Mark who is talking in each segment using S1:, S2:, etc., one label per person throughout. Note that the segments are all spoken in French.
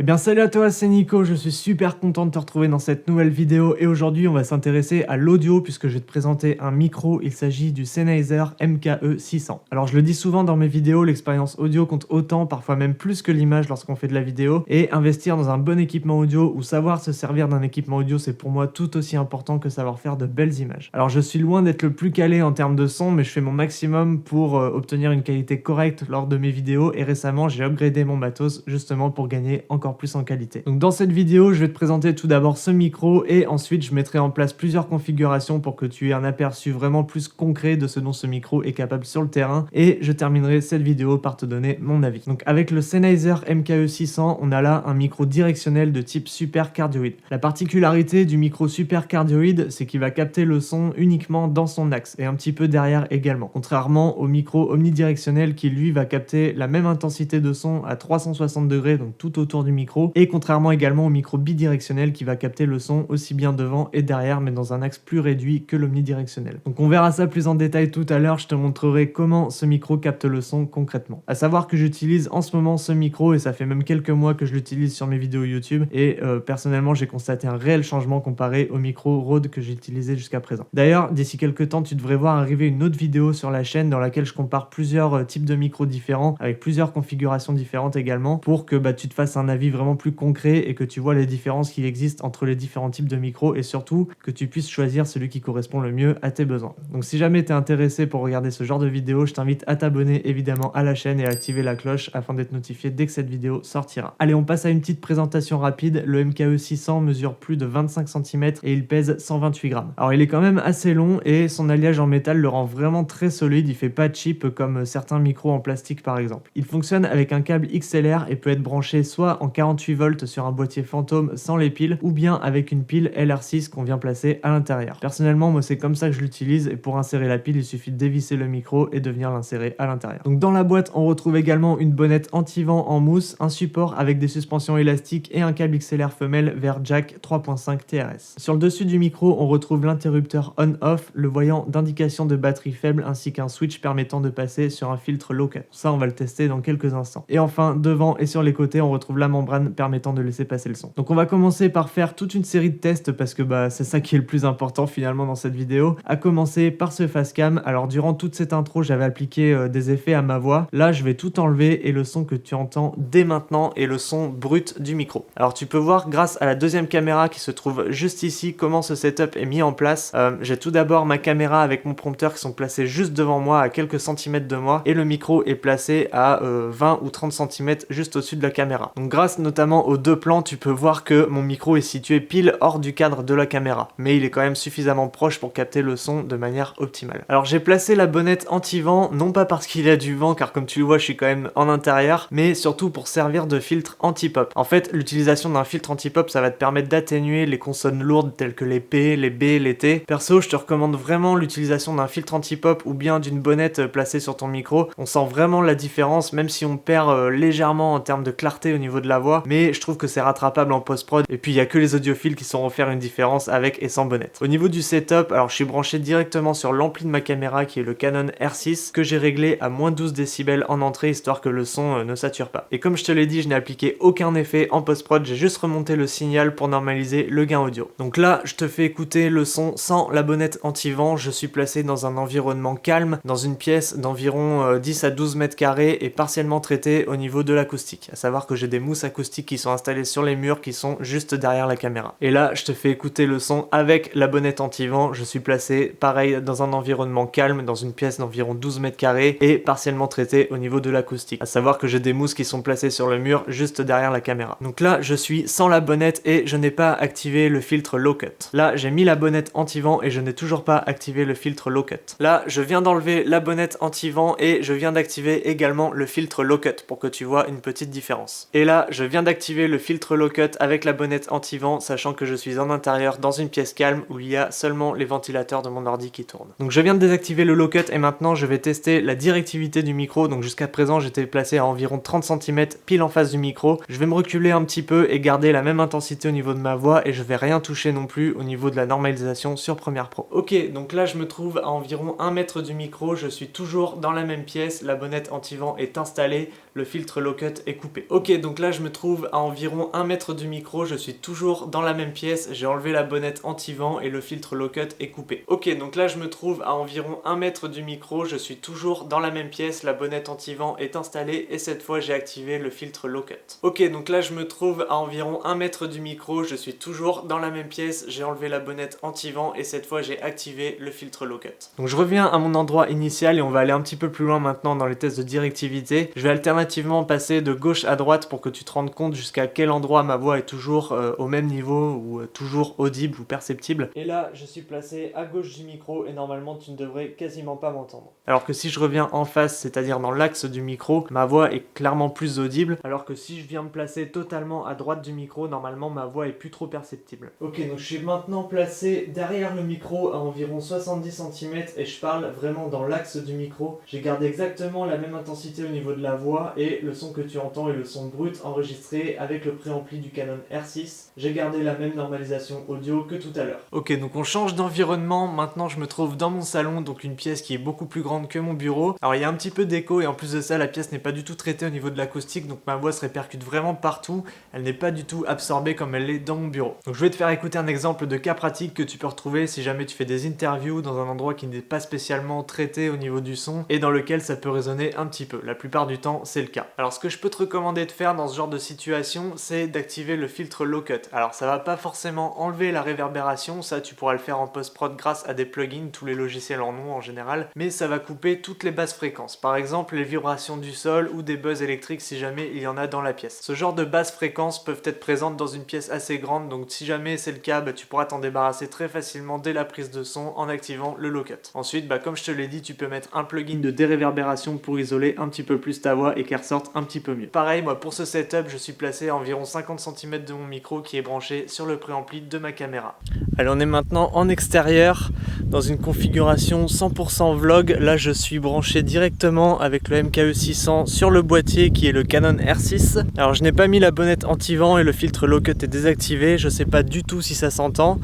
S1: Eh bien salut à toi, c'est Nico, je suis super content de te retrouver dans cette nouvelle vidéo et aujourd'hui on va s'intéresser à l'audio puisque je vais te présenter un micro, il s'agit du Sennheiser MKE600. Alors je le dis souvent dans mes vidéos, l'expérience audio compte autant, parfois même plus que l'image lorsqu'on fait de la vidéo, et investir dans un bon équipement audio ou savoir se servir d'un équipement audio c'est pour moi tout aussi important que savoir faire de belles images. Alors je suis loin d'être le plus calé en termes de son mais je fais mon maximum pour obtenir une qualité correcte lors de mes vidéos et récemment j'ai upgradé mon matos justement pour gagner encore plus en qualité. Donc dans cette vidéo, je vais te présenter tout d'abord ce micro et ensuite je mettrai en place plusieurs configurations pour que tu aies un aperçu vraiment plus concret de ce dont ce micro est capable sur le terrain et je terminerai cette vidéo par te donner mon avis. Donc avec le Sennheiser MKE600, on a là un micro directionnel de type super cardioïde. La particularité du micro super cardioïde, c'est qu'il va capter le son uniquement dans son axe et un petit peu derrière également. Contrairement au micro omnidirectionnel qui lui va capter la même intensité de son à 360 degrés, donc tout autour du micro, et contrairement également au micro bidirectionnel qui va capter le son aussi bien devant et derrière mais dans un axe plus réduit que l'omnidirectionnel. Donc on verra ça plus en détail tout à l'heure, je te montrerai comment ce micro capte le son concrètement. À savoir que j'utilise en ce moment ce micro et ça fait même quelques mois que je l'utilise sur mes vidéos YouTube et personnellement j'ai constaté un réel changement comparé au micro Rode que j'ai utilisé jusqu'à présent. D'ailleurs d'ici quelques temps tu devrais voir arriver une autre vidéo sur la chaîne dans laquelle je compare plusieurs types de micros différents avec plusieurs configurations différentes également pour que tu te fasses un avis vraiment plus concret et que tu vois les différences qui existent entre les différents types de micros et surtout que tu puisses choisir celui qui correspond le mieux à tes besoins. Donc si jamais tu es intéressé pour regarder ce genre de vidéo, je t'invite à t'abonner évidemment à la chaîne et à activer la cloche afin d'être notifié dès que cette vidéo sortira. Allez, on passe à une petite présentation rapide. Le MKE600 mesure plus de 25 cm et il pèse 128 grammes. Alors il est quand même assez long et son alliage en métal le rend vraiment très solide, il fait pas cheap comme certains micros en plastique par exemple. Il fonctionne avec un câble XLR et peut être branché soit en 48 volts sur un boîtier fantôme sans les piles ou bien avec une pile LR6 qu'on vient placer à l'intérieur. Personnellement, moi c'est comme ça que je l'utilise et pour insérer la pile, il suffit de dévisser le micro et de venir l'insérer à l'intérieur. Donc dans la boîte, on retrouve également une bonnette anti-vent en mousse, un support avec des suspensions élastiques et un câble XLR femelle vers jack 3.5 TRS. Sur le dessus du micro, on retrouve l'interrupteur on-off, le voyant d'indication de batterie faible ainsi qu'un switch permettant de passer sur un filtre low cut. Ça, on va le tester dans quelques instants. Et enfin, devant et sur les côtés, on retrouve la membrane permettant de laisser passer le son. Donc on va commencer par faire toute une série de tests parce que c'est ça qui est le plus important finalement dans cette vidéo. À commencer par ce face cam. Alors durant toute cette intro, j'avais appliqué des effets à ma voix. Là, je vais tout enlever et le son que tu entends dès maintenant est le son brut du micro. Alors tu peux voir grâce à la deuxième caméra qui se trouve juste ici comment ce setup est mis en place. J'ai tout d'abord ma caméra avec mon prompteur qui sont placés juste devant moi à quelques centimètres de moi et le micro est placé à 20 ou 30 cm juste au-dessus de la caméra. Donc grâce notamment aux deux plans, tu peux voir que mon micro est situé pile hors du cadre de la caméra, mais il est quand même suffisamment proche pour capter le son de manière optimale. Alors j'ai placé la bonnette anti-vent, non pas parce qu'il y a du vent, car comme tu le vois, je suis quand même en intérieur, mais surtout pour servir de filtre anti-pop. En fait, l'utilisation d'un filtre anti-pop, ça va te permettre d'atténuer les consonnes lourdes telles que les P, les B, les T. Perso, je te recommande vraiment l'utilisation d'un filtre anti-pop ou bien d'une bonnette placée sur ton micro. On sent vraiment la différence, même si on perd légèrement en termes de clarté au niveau de la voix, mais je trouve que c'est rattrapable en post-prod et puis il y a que les audiophiles qui sauront faire une différence avec et sans bonnette. Au niveau du setup, alors je suis branché directement sur l'ampli de ma caméra qui est le Canon R6 que j'ai réglé à moins 12 décibels en entrée histoire que le son ne sature pas. Et comme je te l'ai dit, je n'ai appliqué aucun effet en post-prod, j'ai juste remonté le signal pour normaliser le gain audio. Donc là, je te fais écouter le son sans la bonnette anti-vent, je suis placé dans un environnement calme, dans une pièce d'environ 10 à 12 mètres carrés et partiellement traitée au niveau de l'acoustique. À savoir que j'ai des mousses acoustiques qui sont installées sur les murs qui sont juste derrière la caméra. Et là, je te fais écouter le son avec la bonnette anti-vent. Je suis placé, pareil, dans un environnement calme, dans une pièce d'environ 12 mètres carrés et partiellement traité au niveau de l'acoustique. À savoir que j'ai des mousses qui sont placées sur le mur juste derrière la caméra. Donc là, je suis sans la bonnette et je n'ai pas activé le filtre low cut. Là, j'ai mis la bonnette anti-vent et je n'ai toujours pas activé le filtre low cut. Là, je viens d'enlever la bonnette anti-vent et je viens d'activer également le filtre low cut pour que tu vois une petite différence. Et là, je viens d'activer le filtre low cut avec la bonnette anti-vent, sachant que je suis en intérieur dans une pièce calme où il y a seulement les ventilateurs de mon ordi qui tournent. Donc je viens de désactiver le low cut et maintenant je vais tester la directivité du micro. Donc jusqu'à présent, j'étais placé à environ 30 cm pile en face du micro. Je vais me reculer un petit peu et garder la même intensité au niveau de ma voix et je vais rien toucher non plus au niveau de la normalisation sur Premiere Pro. Ok, donc là je me trouve à environ 1 mètre du micro, je suis toujours dans la même pièce, la bonnette anti-vent est installée, le filtre low cut est coupé. Ok, donc là je me trouve à environ 1 mètre du micro, je suis toujours dans la même pièce, j'ai enlevé la bonnette anti-vent et le filtre low cut est coupé. Ok, donc là je me trouve à environ 1 mètre du micro, je suis toujours dans la même pièce, la bonnette anti-vent est installée et cette fois j'ai activé le filtre low cut. Ok, donc là je me trouve à environ 1 mètre du micro, je suis toujours dans la même pièce, j'ai enlevé la bonnette anti-vent et cette fois j'ai activé le filtre low cut. Donc je reviens à mon endroit initial et on va aller un petit peu plus loin maintenant dans les tests de directivité. Je vais alternativement passer de gauche à droite pour que tu te rendes compte jusqu'à quel endroit ma voix est toujours au même niveau ou toujours audible ou perceptible. Et là je suis placé à gauche du micro et normalement tu ne devrais quasiment pas m'entendre. Alors que si je reviens en face, c'est-à-dire dans l'axe du micro, ma voix est clairement plus audible, alors que si je viens me placer totalement à droite du micro, normalement ma voix est plus trop perceptible. Ok, donc je suis maintenant placé derrière le micro à environ 70 cm et je parle vraiment dans l'axe du micro. J'ai gardé exactement la même intensité au niveau de la voix et le son que tu entends est le son brut enregistré avec le préampli du Canon R6. J'ai gardé la même normalisation audio que tout à l'heure. Ok, donc on change d'environnement. Maintenant je me trouve dans mon salon, donc une pièce qui est beaucoup plus grande que mon bureau. Alors il y a un petit peu d'écho et en plus de ça la pièce n'est pas du tout traitée au niveau de l'acoustique, donc ma voix se répercute vraiment partout. Elle n'est pas du tout absorbée comme elle l'est dans mon bureau. Donc je vais te faire écouter un exemple de cas pratique que tu peux retrouver si jamais tu fais des interviews dans un endroit qui n'est pas spécialement traité au niveau du son et dans lequel ça peut résonner un petit peu. La plupart du temps c'est le cas. Alors ce que je peux te recommander de faire dans ce genre de situation, c'est d'activer le filtre low cut. Alors ça va pas forcément enlever la réverbération, ça tu pourras le faire en post-prod grâce à des plugins, tous les logiciels en ont en général, mais ça va couper toutes les basses fréquences. Par exemple les vibrations du sol ou des buzz électriques si jamais il y en a dans la pièce. Ce genre de basses fréquences peuvent être présentes dans une pièce assez grande, donc si jamais c'est le cas, tu pourras t'en débarrasser très facilement dès la prise de son en activant le low cut. Ensuite, comme je te l'ai dit, tu peux mettre un plugin de déréverbération pour isoler un petit peu plus ta voix et qu'elle ressorte un petit peu mieux. Pareil, moi pour ce setup, je suis placé à environ 50 cm de mon micro qui est branché sur le préampli de ma caméra. Allez, on est maintenant en extérieur dans une configuration 100% vlog. Là, je suis branché directement avec le MKE 600 sur le boîtier qui est le Canon R6. Alors, je n'ai pas mis la bonnette anti-vent et le filtre low cut est désactivé. Je sais pas du tout si ça s'entend.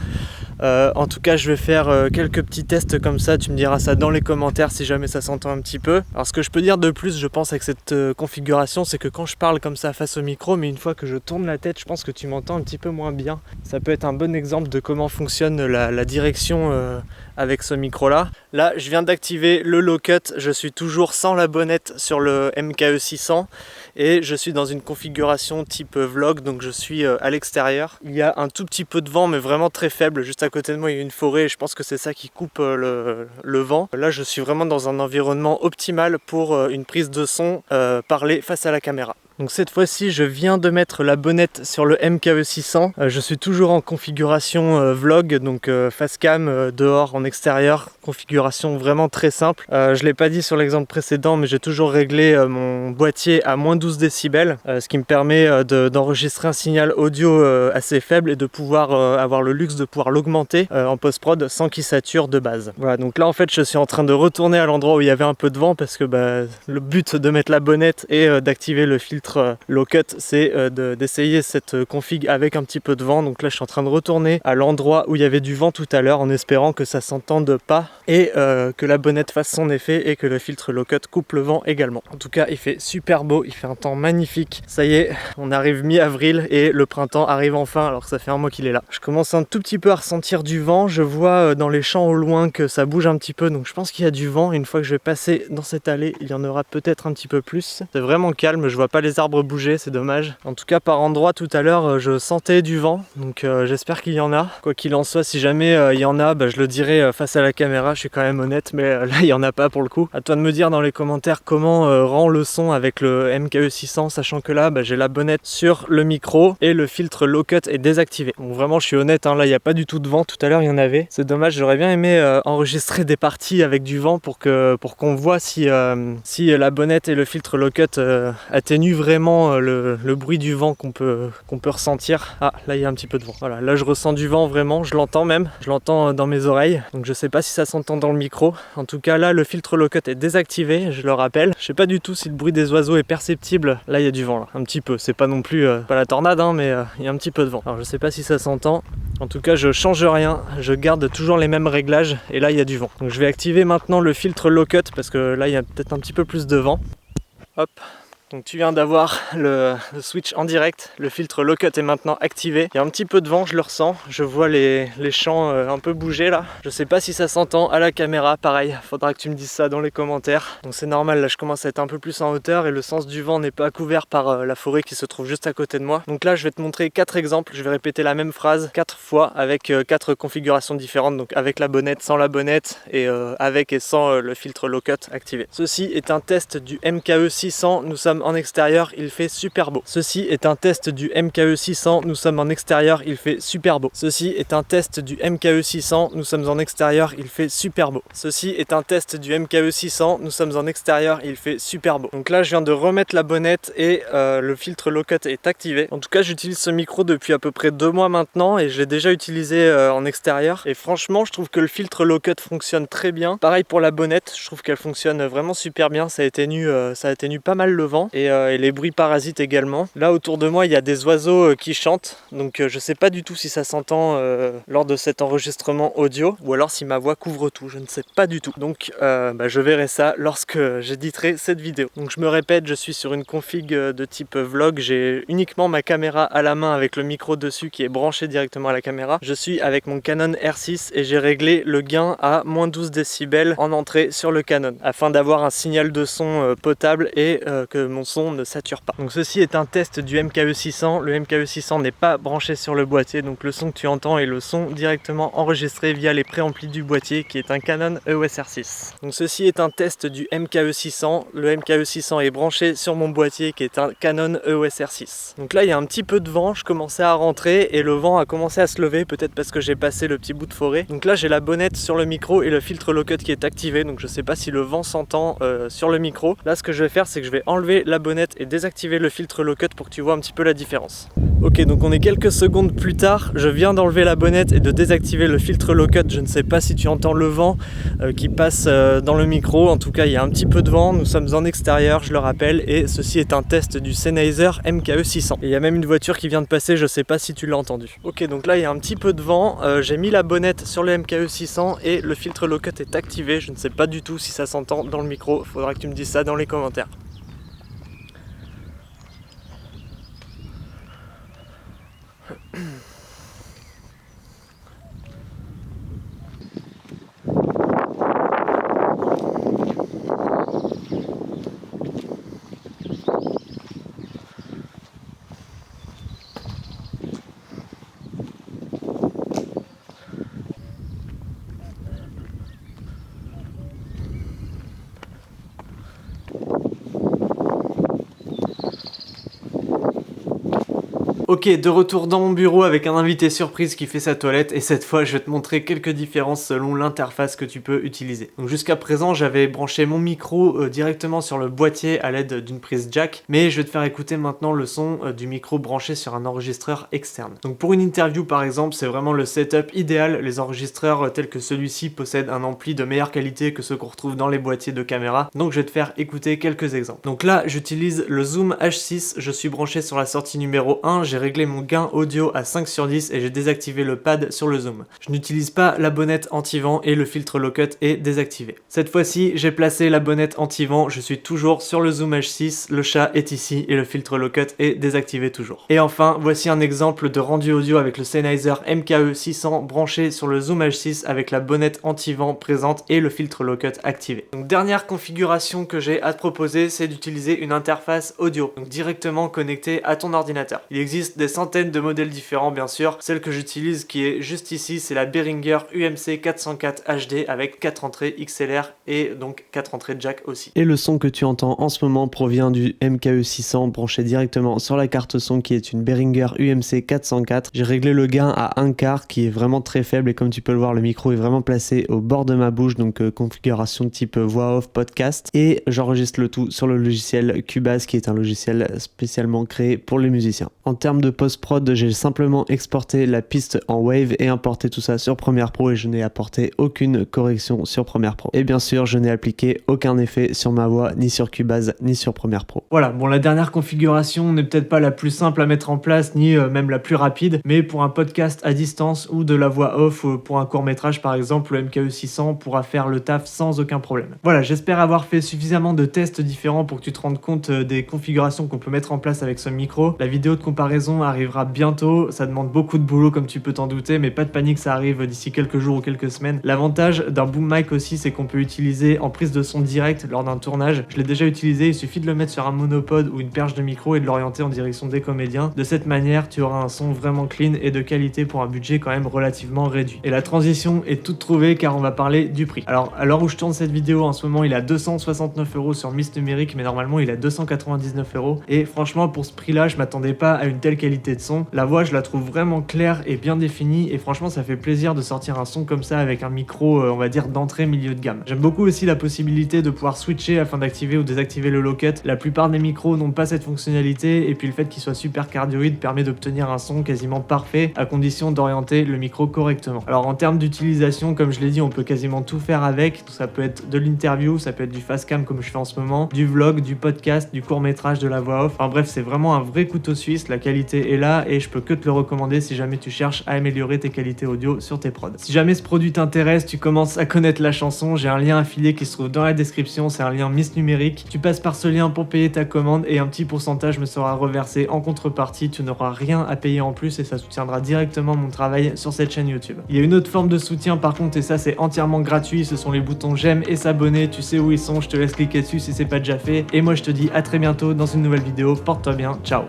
S1: En tout cas je vais faire quelques petits tests comme ça, tu me diras ça dans les commentaires si jamais ça s'entend un petit peu. Alors ce que je peux dire de plus je pense avec cette configuration, c'est que quand je parle comme ça face au micro, mais une fois que je tourne la tête, je pense que tu m'entends un petit peu moins bien. Ça peut être un bon exemple de comment fonctionne la direction avec ce micro là. Là je viens d'activer le low cut, je suis toujours sans la bonnette sur le MKE 600 et je suis dans une configuration type vlog, donc je suis à l'extérieur. Il y a un tout petit peu de vent mais vraiment très faible, juste à côté de moi il y a une forêt et je pense que c'est ça qui coupe le vent. Là je suis vraiment dans un environnement optimal pour une prise de son parler face à la caméra. Donc cette fois-ci je viens de mettre la bonnette sur le MKE 600, je suis toujours en configuration vlog, donc face cam dehors en extérieur, configuration vraiment très simple. Je l'ai pas dit sur l'exemple précédent mais j'ai toujours réglé mon boîtier à moins 12 décibels, ce qui me permet d'enregistrer un signal audio assez faible et de pouvoir avoir le luxe de pouvoir l'augmenter en post-prod sans qu'il sature de base. Voilà, donc là en fait je suis en train de retourner à l'endroit où il y avait un peu de vent parce que le but de mettre la bonnette et d'activer le filtre low cut, c'est d'essayer cette config avec un petit peu de vent. Donc là je suis en train de retourner à l'endroit où il y avait du vent tout à l'heure en espérant que ça s'entende pas et que la bonnette fasse son effet et que le filtre low cut coupe le vent également. En tout cas il fait super beau, il fait un temps magnifique. Ça y est, on arrive mi-avril et le printemps arrive enfin alors que ça fait un mois qu'il est là. Je commence un tout petit peu à ressentir du vent, je vois dans les champs au loin que ça bouge un petit peu, donc je pense qu'il y a du vent. Une fois que je vais passer dans cette allée, il y en aura peut-être un petit peu plus. C'est vraiment calme, je vois pas les arbres bouger, c'est dommage. En tout cas par endroit tout à l'heure je sentais du vent, donc j'espère qu'il y en a. Quoi qu'il en soit, si jamais il y en a, je le dirai face à la caméra, je suis quand même honnête, mais là il y en a pas pour le coup. À toi de me dire dans les commentaires comment rend le son avec le MKE 600, sachant que là j'ai la bonnette sur le micro et le filtre low cut est désactivé. Donc vraiment je suis honnête, là il n'y a pas du tout de vent, tout à l'heure il y en avait. C'est dommage, j'aurais bien aimé enregistrer des parties avec du vent pour qu'on voit si la bonnette et le filtre low cut atténuent vraiment le bruit du vent qu'on peut ressentir. Ah là il y a un petit peu de vent, voilà, là je ressens du vent vraiment, je l'entends même, je l'entends dans mes oreilles, donc je sais pas si ça s'entend dans le micro. En tout cas là le filtre low cut est désactivé, je le rappelle. Je sais pas du tout si le bruit des oiseaux est perceptible. Là il y a du vent, là, un petit peu, c'est pas non plus pas la tornade mais il y a un petit peu de vent. Alors je sais pas si ça s'entend, en tout cas je change rien, je garde toujours les mêmes réglages et là il y a du vent. Donc je vais activer maintenant le filtre low cut parce que là il y a peut-être un petit peu plus de vent. Hop. Donc tu viens d'avoir le switch en direct, le filtre low cut est maintenant activé. Il y a un petit peu de vent, je le ressens, je vois les champs un peu bouger là. Je sais pas si ça s'entend à la caméra, pareil, faudra que tu me dises ça dans les commentaires. Donc c'est normal, là je commence à être un peu plus en hauteur et le sens du vent n'est pas couvert par la forêt qui se trouve juste à côté de moi. Donc là je vais te montrer 4 exemples, je vais répéter la même phrase 4 fois avec 4 configurations différentes, donc avec la bonnette, sans la bonnette et avec et sans le filtre low cut activé. Ceci est un test du MKE 600, nous sommes en extérieur, il fait super beau. Ceci est un test du MKE 600, nous sommes en extérieur, il fait super beau. Ceci est un test du MKE 600, nous sommes en extérieur, il fait super beau. Ceci est un test du MKE 600, nous sommes en extérieur, il fait super beau. Donc là je viens de remettre la bonnette et le filtre low cut est activé. En tout cas j'utilise ce micro depuis à peu près 2 mois maintenant et je l'ai déjà utilisé en extérieur et franchement je trouve que le filtre low cut fonctionne très bien. Pareil pour la bonnette, je trouve qu'elle fonctionne vraiment super bien, ça atténue pas mal le vent et les bruits parasites également. Là autour de moi il y a des oiseaux qui chantent, donc je sais pas du tout si ça s'entend lors de cet enregistrement audio ou alors si ma voix couvre tout, je ne sais pas du tout. Donc je verrai ça lorsque j'éditerai cette vidéo. Donc je me répète, je suis sur une config de type vlog, j'ai uniquement ma caméra à la main avec le micro dessus qui est branché directement à la caméra. Je suis avec mon Canon R6 et j'ai réglé le gain à moins 12 décibels en entrée sur le Canon afin d'avoir un signal de son potable et que mon son ne sature pas. Donc ceci est un test du MKE 600. Le MKE 600 n'est pas branché sur le boîtier, donc le son que tu entends est le son directement enregistré via les préamplis du boîtier qui est un Canon EOS R6. Donc ceci est un test du MKE 600. Le MKE 600 est branché sur mon boîtier qui est un Canon EOS R6. Donc là il y a un petit peu de vent, je commençais à rentrer et le vent a commencé à se lever, peut-être parce que j'ai passé le petit bout de forêt. Donc là j'ai la bonnette sur le micro et le filtre low cut qui est activé, donc je sais pas si le vent s'entend sur le micro. Là ce que je vais faire c'est que je vais enlever la bonnette et désactiver le filtre low cut pour que tu vois un petit peu la différence. Ok, donc on est quelques secondes plus tard, je viens d'enlever la bonnette et de désactiver le filtre low cut. Je ne sais pas si tu entends le vent qui passe dans le micro, en tout cas il y a un petit peu de vent, nous sommes en extérieur je le rappelle et ceci est un test du Sennheiser MKE 600. Et il y a même une voiture qui vient de passer, je sais pas si tu l'as entendu. Ok, donc là il y a un petit peu de vent, j'ai mis la bonnette sur le MKE 600 et le filtre low cut est activé, je ne sais pas du tout si ça s'entend dans le micro, faudra que tu me dises ça dans les commentaires. Ok, de retour dans mon bureau avec un invité surprise qui fait sa toilette et cette fois je vais te montrer quelques différences selon l'interface que tu peux utiliser. Donc jusqu'à présent j'avais branché mon micro directement sur le boîtier à l'aide d'une prise jack, mais je vais te faire écouter maintenant le son du micro branché sur un enregistreur externe. Donc pour une interview par exemple, c'est vraiment le setup idéal. Les enregistreurs tels que celui-ci possèdent un ampli de meilleure qualité que ceux qu'on retrouve dans les boîtiers de caméra. Donc je vais te faire écouter quelques exemples. Donc là j'utilise le Zoom H6, je suis branché sur la sortie numéro 1, j'ai réglé mon gain audio à 5/10 et j'ai désactivé le pad sur le zoom. Je n'utilise pas la bonnette anti-vent et le filtre low cut est désactivé. Cette fois-ci, j'ai placé la bonnette anti-vent, je suis toujours sur le Zoom H6, le chat est ici et le filtre low cut est désactivé toujours. Et enfin, voici un exemple de rendu audio avec le Sennheiser MKE 600 branché sur le Zoom H6 avec la bonnette anti-vent présente et le filtre low cut activé. Donc dernière configuration que j'ai à te proposer, c'est d'utiliser une interface audio, donc directement connectée à ton ordinateur. Il existe des centaines de modèles différents bien sûr. Celle que j'utilise qui est juste ici, c'est la Behringer UMC 404 HD avec 4 entrées XLR et donc 4 entrées jack aussi. Et le son que tu entends en ce moment provient du MKE 600 branché directement sur la carte son qui est une Behringer UMC 404. J'ai réglé le gain à 1/4 qui est vraiment très faible et comme tu peux le voir, le micro est vraiment placé au bord de ma bouche, donc configuration de type voix off podcast, et j'enregistre le tout sur le logiciel Cubase qui est un logiciel spécialement créé pour les musiciens. En termes
S2: termes de post-prod, j'ai simplement exporté la piste en Wave et importé tout ça sur Premiere Pro et je n'ai apporté aucune correction sur Premiere Pro. Et bien sûr, je n'ai appliqué aucun effet sur ma voix, ni sur Cubase, ni sur Premiere Pro.
S1: Voilà, bon, la dernière configuration n'est peut-être pas la plus simple à mettre en place, ni même la plus rapide, mais pour un podcast à distance ou de la voix off, pour un court-métrage par exemple, le MKE 600 pourra faire le taf sans aucun problème. Voilà, j'espère avoir fait suffisamment de tests différents pour que tu te rendes compte des configurations qu'on peut mettre en place avec ce micro. La vidéo de comparaison arrivera bientôt, ça demande beaucoup de boulot comme tu peux t'en douter, mais pas de panique, ça arrive d'ici quelques jours ou quelques semaines. L'avantage d'un boom mic aussi, c'est qu'on peut utiliser en prise de son direct lors d'un tournage. Je l'ai déjà utilisé, il suffit de le mettre sur un monopode ou une perche de micro et de l'orienter en direction des comédiens. De cette manière, tu auras un son vraiment clean et de qualité pour un budget quand même relativement réduit. Et la transition est toute trouvée car on va parler du prix. Alors, à l'heure où je tourne cette vidéo, en ce moment, il est à 269 € sur Mist Numérique, mais normalement, il est à 299 €. Et franchement, pour ce prix-là, je m'attendais pas à une telle qualité de son. La voix, je la trouve vraiment claire et bien définie et franchement, ça fait plaisir de sortir un son comme ça avec un micro, on va dire, d'entrée milieu de gamme. J'aime beaucoup aussi la possibilité de pouvoir switcher afin d'activer ou désactiver le low-cut. La plupart des micros n'ont pas cette fonctionnalité et puis le fait qu'il soit super cardioïde permet d'obtenir un son quasiment parfait à condition d'orienter le micro correctement. Alors en termes d'utilisation, comme je l'ai dit, on peut quasiment tout faire avec. Ça peut être de l'interview, ça peut être du fast cam comme je fais en ce moment, du vlog, du podcast, du court-métrage, de la voix off. Enfin bref, c'est vraiment un vrai couteau suisse, la qualité est là et je peux que te le recommander si jamais tu cherches à améliorer tes qualités audio sur tes prods. Si jamais ce produit t'intéresse, tu commences à connaître la chanson, j'ai un lien affilié qui se trouve dans la description, c'est un lien Mist Numérique. Tu passes par ce lien pour payer ta commande et un petit pourcentage me sera reversé en contrepartie, tu n'auras rien à payer en plus et ça soutiendra directement mon travail sur cette chaîne YouTube. Il y a une autre forme de soutien par contre et ça c'est entièrement gratuit, ce sont les boutons j'aime et s'abonner, tu sais où ils sont, je te laisse cliquer dessus si c'est pas déjà fait et moi je te dis à très bientôt dans une nouvelle vidéo, porte-toi bien, ciao.